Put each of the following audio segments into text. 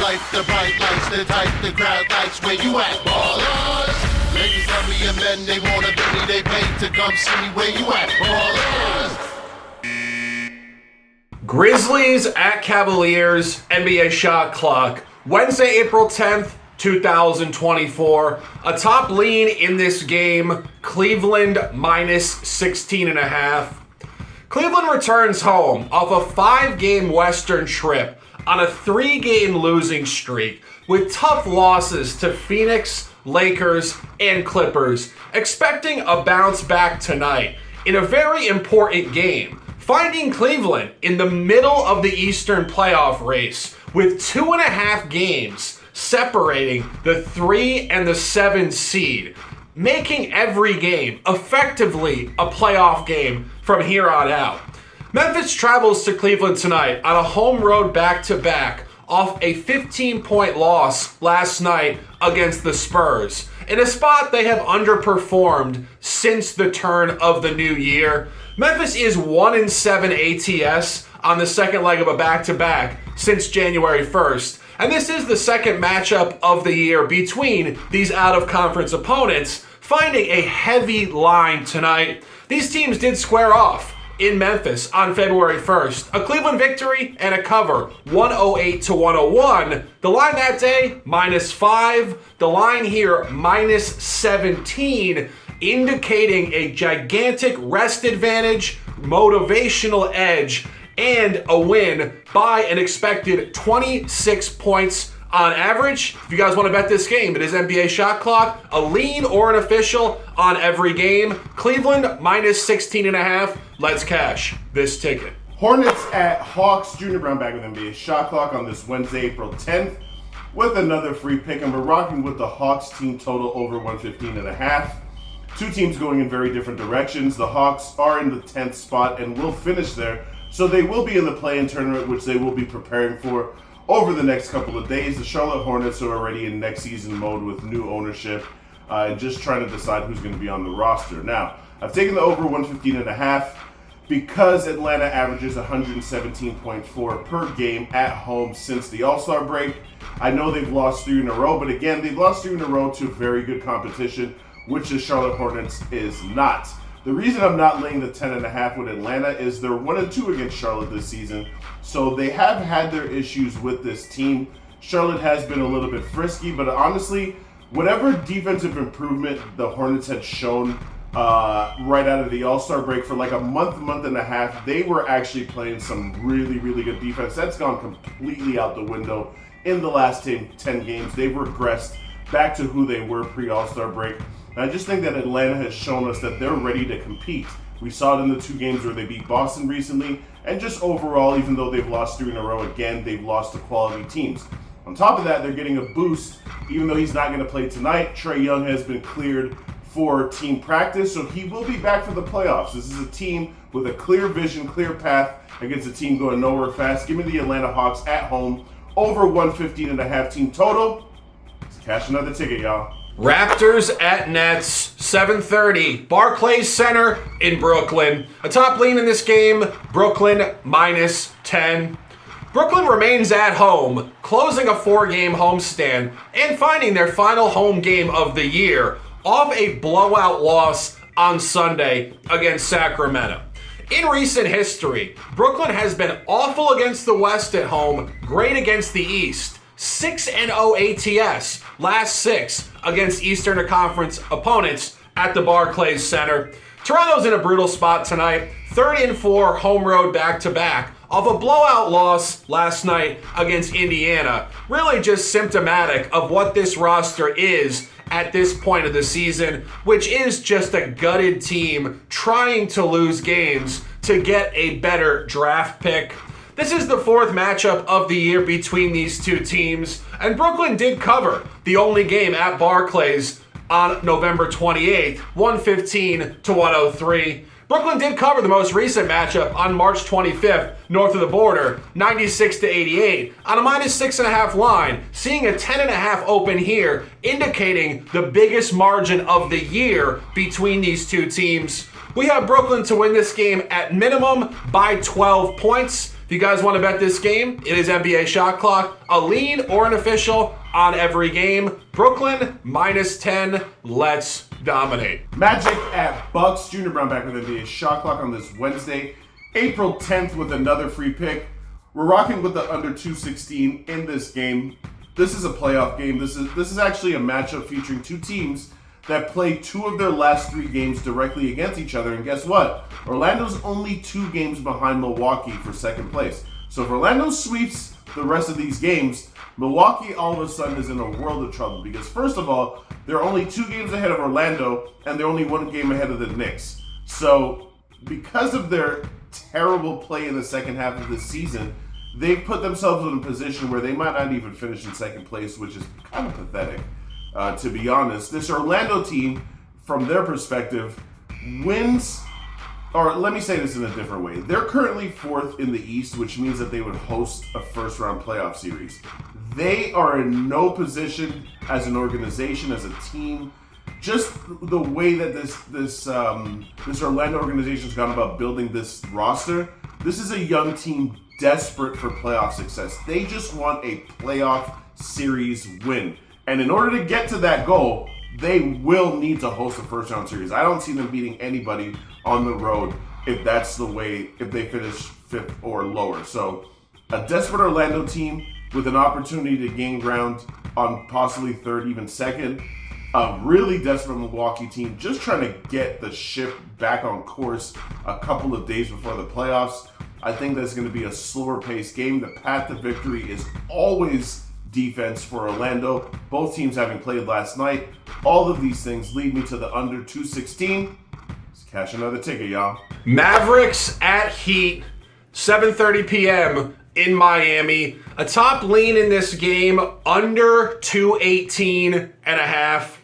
life, the bright lights, the type the crowd likes. Where you at, ballers? Ladies love me and men, they wanna be me, they pay to come see me. Where you at, ballers? Grizzlies at Cavaliers, NBA shot clock. Wednesday, April 10th, 2024. A top lean in this game, Cleveland minus 16.5. Cleveland returns home off a 5-game Western trip on a 3-game losing streak with tough losses to Phoenix, Lakers, and Clippers, expecting a bounce back tonight in a very important game, finding Cleveland in the middle of the Eastern playoff race with 2.5 games separating the 3 and the 7 seed, making every game effectively a playoff game from here on out. Memphis travels to Cleveland tonight on a home road back-to-back off a 15-point loss last night against the Spurs, in a spot they have underperformed since the turn of the new year. Memphis is 1-7 ATS on the second leg of a back-to-back since January 1st, and this is the second matchup of the year between these out-of-conference opponents, finding a heavy line tonight. These teams did square off in Memphis on February 1st. A Cleveland victory and a cover, 108-101. The line that day, -5. The line here, -17, indicating a gigantic rest advantage, motivational edge, and a win by an expected 26 points on average. If you guys want to bet this game, it is NBA Shot Clock, a lean or an official on every game. Cleveland -16.5. Let's cash this ticket. Hornets at Hawks. Junior Browne back with NBA Shot Clock on this Wednesday, April 10th, with another free pick, and we're rocking with the Hawks team total over 115.5. Two teams going in very different directions. The Hawks are in the 10th spot and will finish there, so they will be in the play-in tournament, which they will be preparing for over the next couple of days. The Charlotte Hornets are already in next season mode with new ownership and just trying to decide who's going to be on the roster. Now, I've taken the over 115.5 because Atlanta averages 117.4 per game at home since the All-Star break. I know they've lost 3 in a row, but again, they've lost 3 in a row to very good competition, which the Charlotte Hornets is not. The reason I'm not laying the 10.5 with Atlanta is they're 1-2 against Charlotte this season, so they have had their issues with this team. Charlotte has been a little bit frisky, but honestly, whatever defensive improvement the Hornets had shown right out of the All-Star break for like a month and a half, they were actually playing some really, really good defense. That's gone completely out the window in the last 10 games. They've regressed back to who they were pre-All-Star break. And I just think that Atlanta has shown us that they're ready to compete. We saw it in the 2 games where they beat Boston recently, and just overall, even though they've lost 3 in a row, again, they've lost to quality teams. On top of that, they're getting a boost, even though he's not going to play tonight. Trae Young has been cleared for team practice, so he will be back for the playoffs. This is a team with a clear vision, clear path against a team going nowhere fast. Give me the Atlanta Hawks at home, over 115.5 team total. Let's cash another ticket, y'all. Raptors at Nets, 7:30, Barclays Center in Brooklyn. A top lean in this game, Brooklyn -10. Brooklyn remains at home, closing a 4-game homestand and finding their final home game of the year off a blowout loss on Sunday against Sacramento. In recent history, Brooklyn has been awful against the West at home, great against the East. 6-0 ATS, last 6 against Eastern Conference opponents at the Barclays Center. Toronto's in a brutal spot tonight, 30-4 home road back-to-back off a blowout loss last night against Indiana. Really just symptomatic of what this roster is at this point of the season, which is just a gutted team trying to lose games to get a better draft pick. This is the 4th matchup of the year between these two teams, and Brooklyn did cover the only game at Barclays on November 28th, 115-103. Brooklyn did cover the most recent matchup on March 25th, north of the border, 96-88, on a -6.5 line, seeing a 10.5 open here, indicating the biggest margin of the year between these two teams. We have Brooklyn to win this game at minimum by 12 points. If you guys want to bet this game, it is NBA Shot Clock, a lean or an official on every game. Brooklyn -10. Let's dominate. Magic at Bucks. Junior Brown back with NBA Shot Clock on this Wednesday, April 10th with another free pick. We're rocking with the under 216 in this game. This is a playoff game. This is actually a matchup featuring two teams that played 2 of their last 3 games directly against each other. And guess what? Orlando's only 2 games behind Milwaukee for second place. So if Orlando sweeps the rest of these games, Milwaukee all of a sudden is in a world of trouble because first of all, they're only 2 games ahead of Orlando and they're only 1 game ahead of the Knicks. So because of their terrible play in the second half of this season, they've put themselves in a position where they might not even finish in second place, which is kind of pathetic. To be honest, this Orlando team, from their perspective, wins, or let me say this in a different way. They're currently 4th in the East, which means that they would host a first-round playoff series. They are in no position as an organization, as a team. Just the way that this Orlando organization has gone about building this roster, this is a young team desperate for playoff success. They just want a playoff series win. And in order to get to that goal, they will need to host a first-round series. I don't see them beating anybody on the road if that's the way, if they finish 5th or lower. So a desperate Orlando team with an opportunity to gain ground on possibly 3rd, even 2nd. A really desperate Milwaukee team just trying to get the ship back on course a couple of days before the playoffs. I think that's going to be a slower-paced game. The path to victory is always defense for Orlando. Both teams having played last night. All of these things lead me to the under 216. Let's cash another ticket, y'all. Mavericks at Heat, 7:30 p.m. in Miami. A top lean in this game, under 218.5.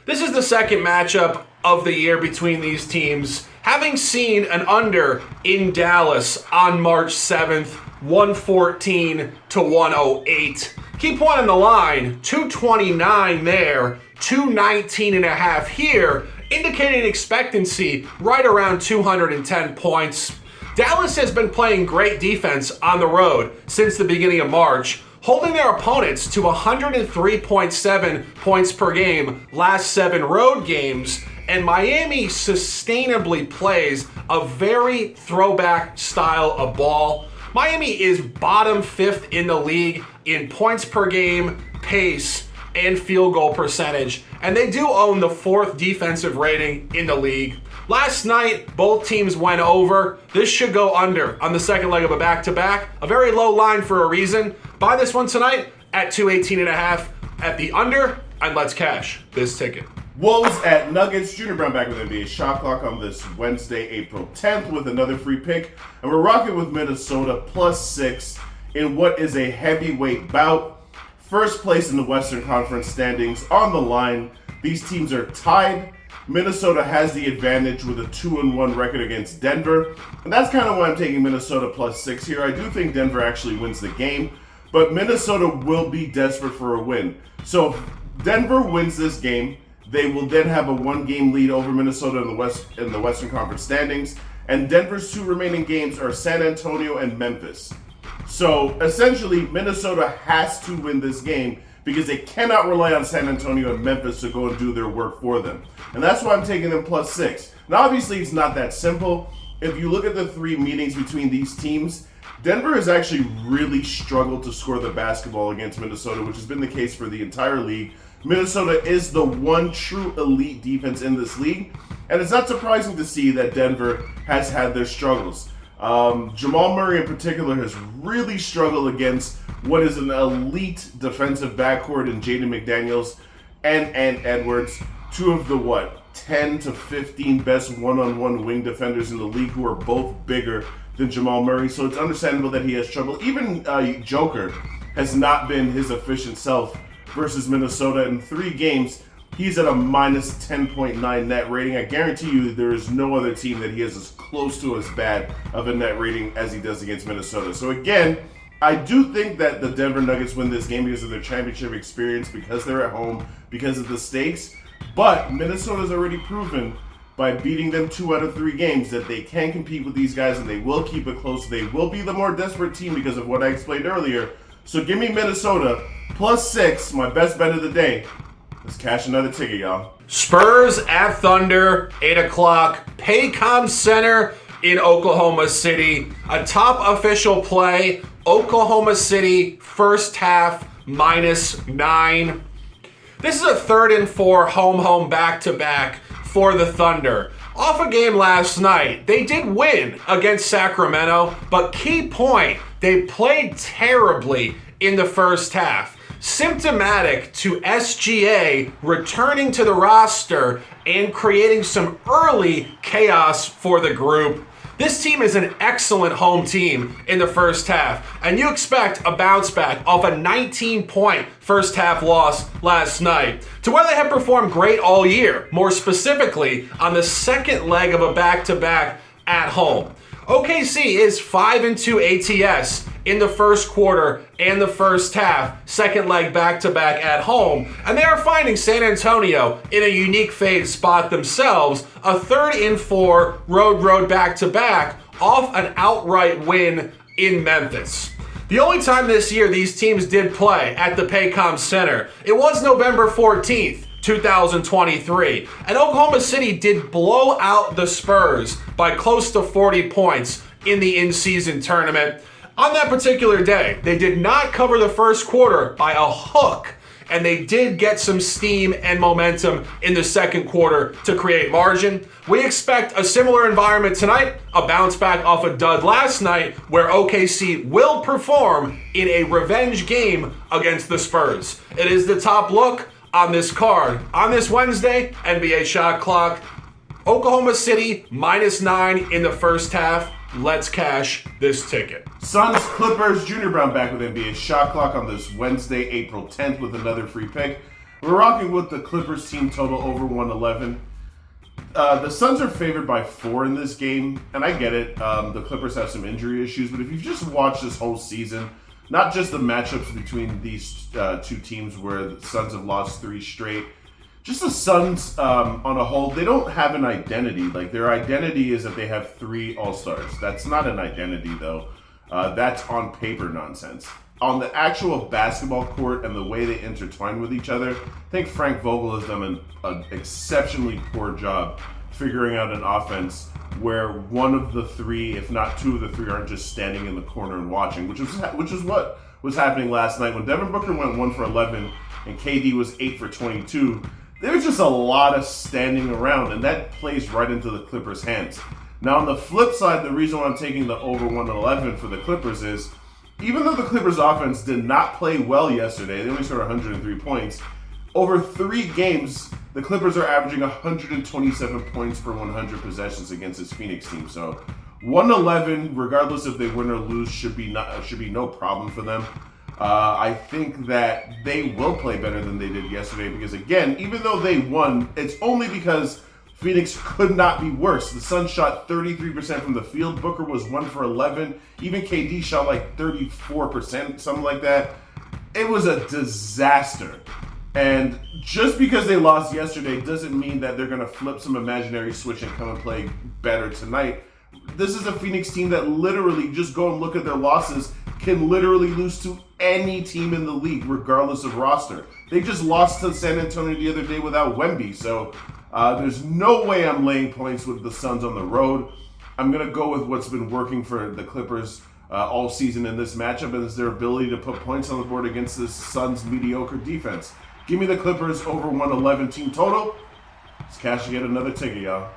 This is the second matchup of the year between these teams. Having seen an under in Dallas on March 7th, 114 to 108. Keep one on the line, 229 there, 219.5 here, indicating expectancy right around 210 points. Dallas has been playing great defense on the road since the beginning of March, holding their opponents to 103.7 points per game last 7 road games, and Miami sustainably plays a very throwback style of ball. Miami is bottom 5th in the league in points per game, pace, and field goal percentage, and they do own the 4th defensive rating in the league. Last night, both teams went over. This should go under on the second leg of a back-to-back. A very low line for a reason. Buy this one tonight at 218.5 at the under, and let's cash this ticket. Wolves at Nuggets. Junior Brown back with NBA Shot Clock on this Wednesday, April 10th with another free pick. And we're rocking with Minnesota +6 in what is a heavyweight bout. First place in the Western Conference standings on the line. These teams are tied. Minnesota has the advantage with a 2-1 record against Denver. And that's kind of why I'm taking Minnesota +6 here. I do think Denver actually wins the game, but Minnesota will be desperate for a win. So if Denver wins this game, they will then have a 1-game lead over Minnesota in the Western Conference standings. And Denver's 2 remaining games are San Antonio and Memphis. So essentially, Minnesota has to win this game because they cannot rely on San Antonio and Memphis to go and do their work for them. And that's why I'm taking them +6. Now, obviously, it's not that simple. If you look at the 3 meetings between these teams, Denver has actually really struggled to score the basketball against Minnesota, which has been the case for the entire league. Minnesota is the one true elite defense in this league, and it's not surprising to see that Denver has had their struggles. Jamal Murray in particular has really struggled against what is an elite defensive backcourt in Jaden McDaniels and Edwards, 2 of the 10 to 15 best one-on-one wing defenders in the league who are both bigger than Jamal Murray, so it's understandable that he has trouble. Even Joker has not been his efficient self versus Minnesota. In 3 games, he's at a -10.9 net rating. I guarantee you there is no other team that he has as close to as bad of a net rating as he does against Minnesota. So again, I do think that the Denver Nuggets win this game because of their championship experience, because they're at home, because of the stakes. But Minnesota's already proven by beating them 2 out of 3 games that they can compete with these guys and they will keep it close. They will be the more desperate team because of what I explained earlier. So give me Minnesota +6, my best bet of the day. Let's cash another ticket, y'all. Spurs at Thunder, 8 o'clock, Paycom Center in Oklahoma City. A top official play, Oklahoma City first half -9. This is a 3rd and 4 home back-to-back for the Thunder. Off a game last night, they did win against Sacramento, but key point, they played terribly in the first half. Symptomatic to SGA returning to the roster and creating some early chaos for the group. This team is an excellent home team in the first half, and you expect a bounce back off a 19-point first half loss last night to where they have performed great all year, more specifically on the second leg of a back-to-back at home. OKC is 5-2 ATS in the first quarter and the first half, second leg back-to-back at home, and they are finding San Antonio in a unique phase spot themselves, a 3rd and 4 road back-to-back off an outright win in Memphis. The only time this year these teams did play at the Paycom Center, it was November 14th. 2023. And Oklahoma City did blow out the Spurs by close to 40 points in the in-season tournament. On that particular day, they did not cover the first quarter by a hook, and they did get some steam and momentum in the second quarter to create margin. We expect a similar environment tonight, a bounce back off a dud last night, where OKC will perform in a revenge game against the Spurs. It is the top look on this card. On this Wednesday, NBA Shot Clock, Oklahoma City -9 in the first half. Let's cash this ticket. Suns Clippers, Junior Browne back with NBA Shot Clock on this Wednesday, April 10th with another free pick. We're rocking with the Clippers team total over 111. The Suns are favored by 4 in this game, and I get it. The Clippers have some injury issues, but if you've just watched this whole season, not just the matchups between these 2 teams where the Suns have lost 3 straight, just the Suns on a whole, they don't have an identity. Like, their identity is that they have 3 All-Stars. That's not an identity, though. That's on paper nonsense. On the actual basketball court and the way they intertwine with each other, I think Frank Vogel has done an exceptionally poor job figuring out an offense where one of the 3, if not 2 of the 3, aren't just standing in the corner and watching, which is what was happening last night when Devin Booker went 1 for 11 and KD was 8 for 22. There was just a lot of standing around, and that plays right into the Clippers' hands. Now, on the flip side, the reason why I'm taking the over 111 for the Clippers is, even though the Clippers' offense did not play well yesterday, they only scored 103 points, over 3 games, the Clippers are averaging 127 points per 100 possessions against this Phoenix team. So 111, regardless if they win or lose, should be no problem for them. I think that they will play better than they did yesterday because, again, even though they won, it's only because Phoenix could not be worse. The Suns shot 33% from the field. Booker was 1 for 11. Even KD shot like 34%, something like that. It was a disaster. And just because they lost yesterday doesn't mean that they're going to flip some imaginary switch and come and play better tonight. This is a Phoenix team that literally, just go and look at their losses, can literally lose to any team in the league, regardless of roster. They just lost to San Antonio the other day without Wemby. So there's no way I'm laying points with the Suns on the road. I'm going to go with what's been working for the Clippers all season in this matchup, and it's their ability to put points on the board against this Suns' mediocre defense. Give me the Clippers over 111 team total. Let's cash and get another ticket, y'all.